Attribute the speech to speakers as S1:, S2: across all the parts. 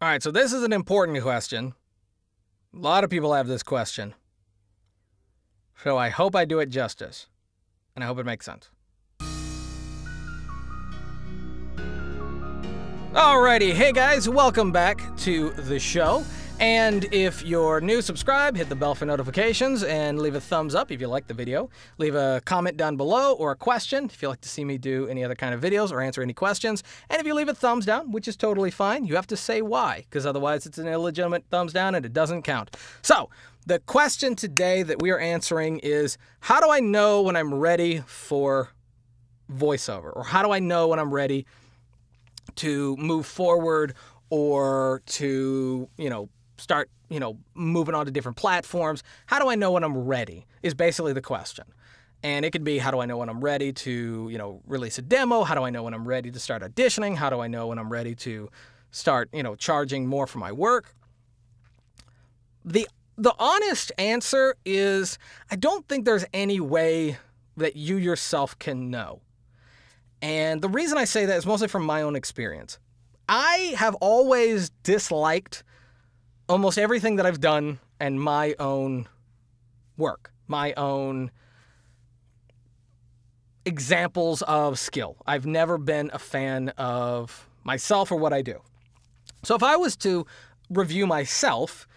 S1: All right, so this is an important question. A lot of people have this question. So I hope I do it justice, and I hope it makes sense. Alrighty, hey guys, welcome back to the show. And if you're new, subscribe, hit the bell for notifications, and leave a thumbs up if you like the video. Leave a comment down below or a question if you'd like to see me do any other kind of videos or answer any questions. And if you leave a thumbs down, which is totally fine, you have to say why, because otherwise it's an illegitimate thumbs down and it doesn't count. So, the question today that we are answering is, how do I know when I'm ready for voiceover? Or how do I know when I'm ready to move forward or to, start, moving on to different platforms? How do I know when I'm ready is basically the question. And it could be, how do I know when I'm ready to, release a demo? How do I know when I'm ready to start auditioning? How do I know when I'm ready to start, charging more for my work? The honest answer is, I don't think there's any way that you yourself can know. And the reason I say that is mostly from my own experience. I have always disliked almost everything that I've done and my own work, my own examples of skill. I've never been a fan of myself or what I do. So if I was to review myself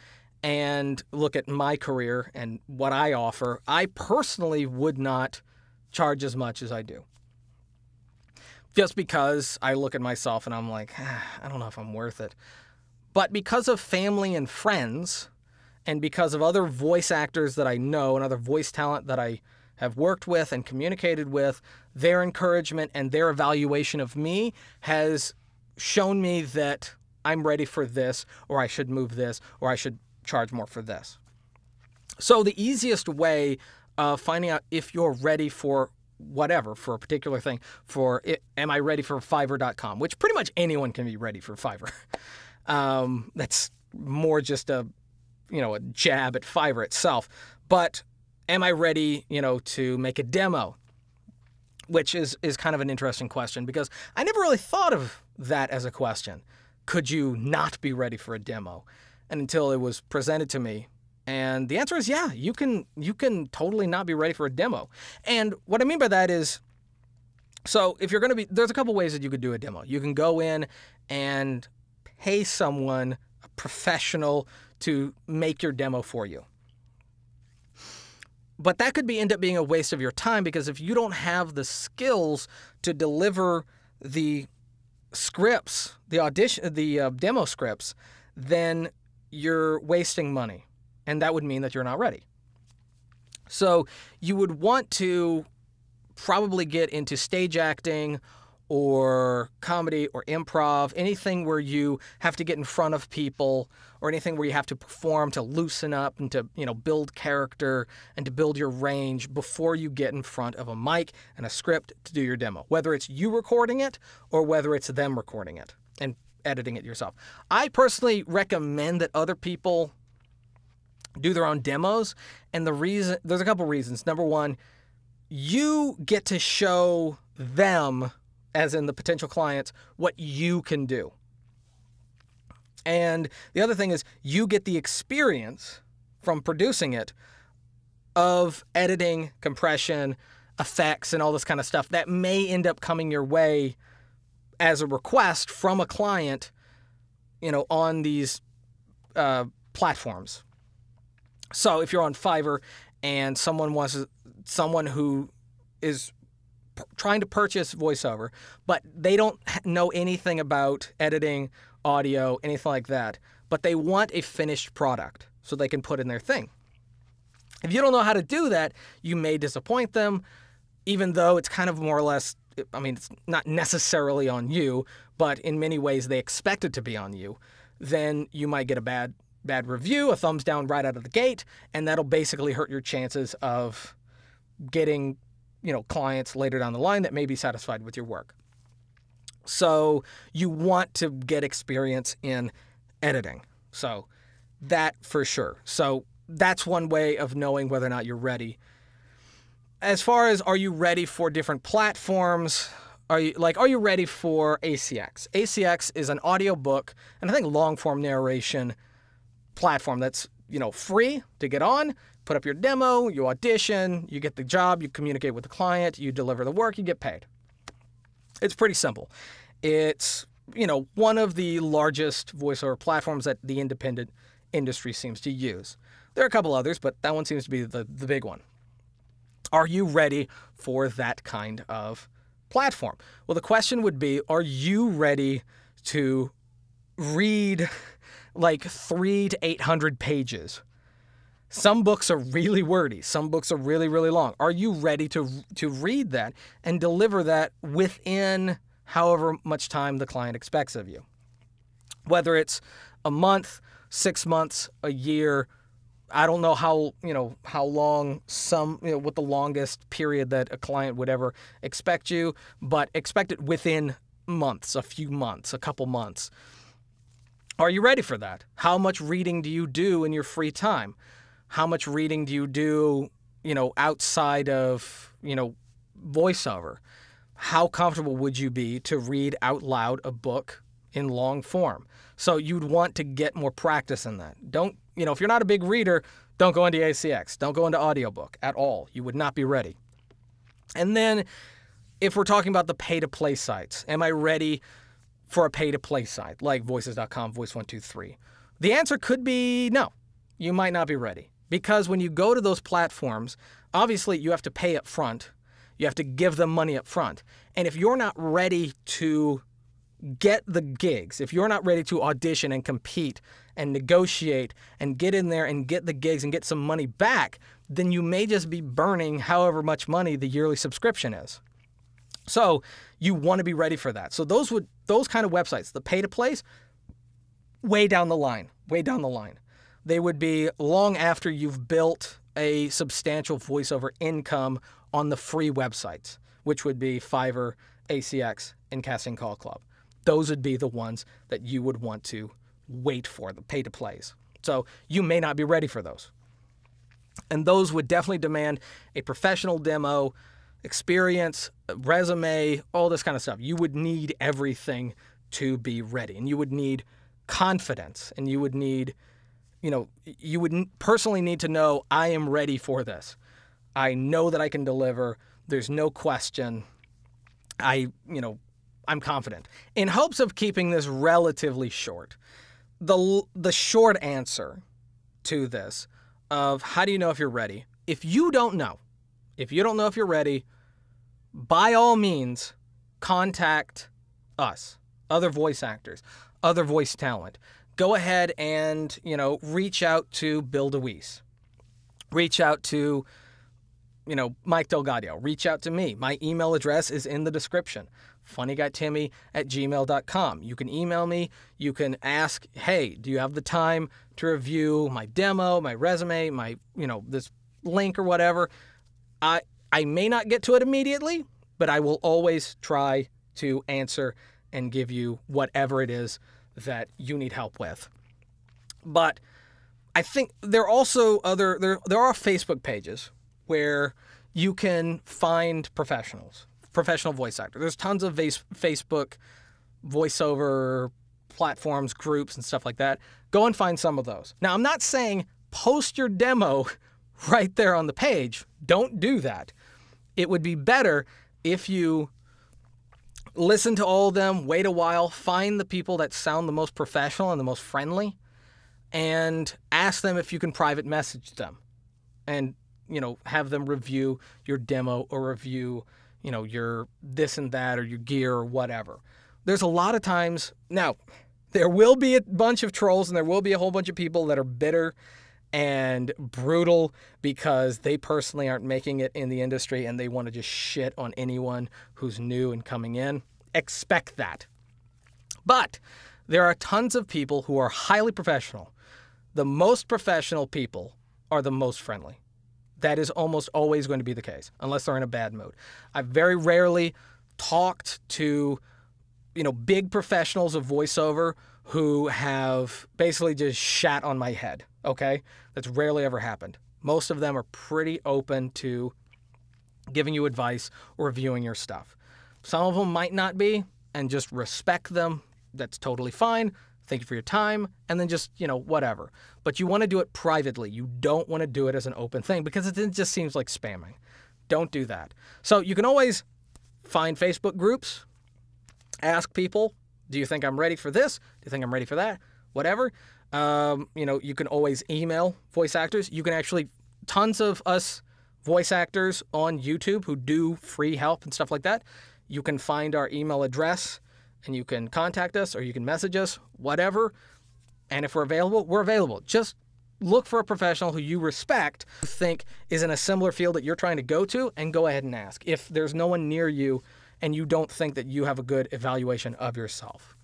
S1: and look at my career and what I offer, I personally would not charge as much as I do. Just because I look at myself and I'm like, I don't know if I'm worth it. But because of family and friends, and because of other voice actors that I know and other voice talent that I have worked with and communicated with, their encouragement and their evaluation of me has shown me that I'm ready for this, or I should move this, or I should charge more for this. So the easiest way of finding out if you're ready for whatever, for a particular thing, am I ready for fiverr.com, which pretty much anyone can be ready for Fiverr. That's more just a jab at Fiverr itself. But am I ready, to make a demo? Which is kind of an interesting question, because I never really thought of that as a question. Could you not be ready for a demo? And until it was presented to me. And the answer is, yeah, you can totally not be ready for a demo. And what I mean by that is, so if you're going to be, there's a couple ways that you could do a demo. You can go in and pay someone, a professional, to make your demo for you. But that could end up being a waste of your time, because if you don't have the skills to deliver the scripts, the demo scripts, then you're wasting money. And that would mean that you're not ready. So you would want to probably get into stage acting or comedy or improv, anything where you have to get in front of people, or anything where you have to perform to loosen up and to, build character and to build your range before you get in front of a mic and a script to do your demo, whether it's you recording it or whether it's them recording it and editing it yourself. I personally recommend that other people do their own demos, and there's a couple reasons. Number one, you get to show them, as in the potential clients, what you can do. And the other thing is, you get the experience from producing it of editing, compression, effects, and all this kind of stuff that may end up coming your way as a request from a client, on these platforms. So if you're on Fiverr and someone who is trying to purchase voiceover, but they don't know anything about editing, audio, anything like that, but they want a finished product so they can put in their thing. If you don't know how to do that, you may disappoint them, even though it's kind of more or less, it's not necessarily on you, but in many ways they expect it to be on you. Then you might get a bad review, a thumbs down right out of the gate, and that'll basically hurt your chances of getting, clients later down the line that may be satisfied with your work. So you want to get experience in editing. So that for sure. So that's one way of knowing whether or not you're ready. As far as, are you ready for different platforms? Are you ready for ACX? ACX is an audiobook and I think long form narration platform that's, free to get on, put up your demo, you audition, you get the job, you communicate with the client, you deliver the work, you get paid. It's pretty simple. It's, one of the largest voiceover platforms that the independent industry seems to use. There are a couple others, but that one seems to be the big one. Are you ready for that kind of platform? Well, the question would be, are you ready to read like 300 to 800 pages? Some books are really wordy. Some books are really, really long. Are you ready to read that and deliver that within however much time the client expects of you? Whether it's a month, 6 months, a year, I don't know how long what the longest period that a client would ever expect you, but expect it within months, a few months, a couple months. Are you ready for that? How much reading do you do in your free time? How much reading do you do, outside of, voiceover? How comfortable would you be to read out loud a book in long form? So you'd want to get more practice in that. If you're not a big reader, don't go into ACX. Don't go into audiobook at all. You would not be ready. And then if we're talking about the pay-to-play sites, am I ready for a pay-to-play site like voices.com, Voice123? The answer could be no. You might not be ready. Because when you go to those platforms, obviously you have to pay up front. You have to give them money up front. And if you're not ready to get the gigs, if you're not ready to audition and compete and negotiate and get in there and get the gigs and get some money back, then you may just be burning however much money the yearly subscription is. So you want to be ready for that. So those kind of websites, the pay-to-plays, way down the line. They would be long after you've built a substantial voiceover income on the free websites, which would be Fiverr, ACX, and Casting Call Club. Those would be the ones that you would want to wait for, the pay-to-plays. So you may not be ready for those. And those would definitely demand a professional demo, experience, resume, all this kind of stuff. You would need everything to be ready. And you would need confidence. And you would need, you would personally need to know, I am ready for this. I know that I can deliver. There's no question. I'm confident. In hopes of keeping this relatively short, the short answer to this of how do you know if you're ready? If you don't know if you're ready, by all means, contact us, other voice actors, other voice talent. Go ahead and, reach out to Bill DeWeese. Reach out to, Mike Delgadio. Reach out to me. My email address is in the description. FunnyGuyTimmy@gmail.com. You can email me. You can ask, hey, do you have the time to review my demo, my resume, my, this link or whatever? I may not get to it immediately, but I will always try to answer and give you whatever it is that you need help with. But I think there are also there are Facebook pages where you can find professional voice actors. There's tons of Facebook voiceover platforms, groups, and stuff like that. Go and find some of those. Now, I'm not saying post your demo right there on the page. Don't do that. It would be better if you listen to all of them, wait a while, find the people that sound the most professional and the most friendly, and ask them if you can private message them and, have them review your demo or review, your this and that or your gear or whatever. There's a lot of times, now, there will be a bunch of trolls and there will be a whole bunch of people that are bitter and brutal because they personally aren't making it in the industry and they want to just shit on anyone who's new and coming in. Expect that. But there are tons of people who are highly professional. The most professional people are the most friendly. That is almost always going to be the case, unless they're in a bad mood. I've very rarely talked to, big professionals of voiceover who have basically just shat on my head, okay? That's rarely ever happened. Most of them are pretty open to giving you advice or reviewing your stuff. Some of them might not be, and just respect them. That's totally fine. Thank you for your time, and then just, whatever. But you want to do it privately. You don't want to do it as an open thing because it just seems like spamming. Don't do that. So you can always find Facebook groups, ask people, do you think I'm ready for this? Do you think I'm ready for that? Whatever. You can always email voice actors. You can actually, tons of us voice actors on YouTube who do free help and stuff like that. You can find our email address and you can contact us or you can message us, whatever. And if we're available, we're available. Just look for a professional who you respect, who think is in a similar field that you're trying to go to, and go ahead and ask. If there's no one near you and you don't think that you have a good evaluation of yourself.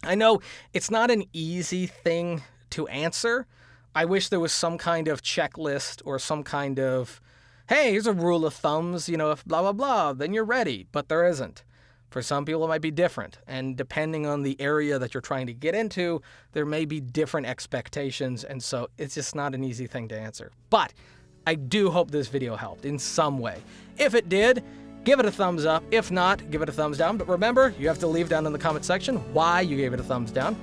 S1: I know it's not an easy thing to answer. I wish there was some kind of checklist or some kind of, hey, here's a rule of thumbs, if blah, blah, blah, then you're ready. But there isn't. For some people, it might be different. And depending on the area that you're trying to get into, there may be different expectations. And so it's just not an easy thing to answer. But I do hope this video helped in some way. If it did, give it a thumbs up. If not, give it a thumbs down. But remember, you have to leave down in the comment section why you gave it a thumbs down.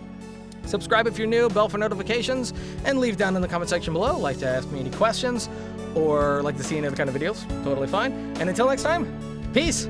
S1: Subscribe if you're new, bell for notifications, and leave down in the comment section below. Like to ask me any questions or like to see any other kind of videos, totally fine. And until next time, peace.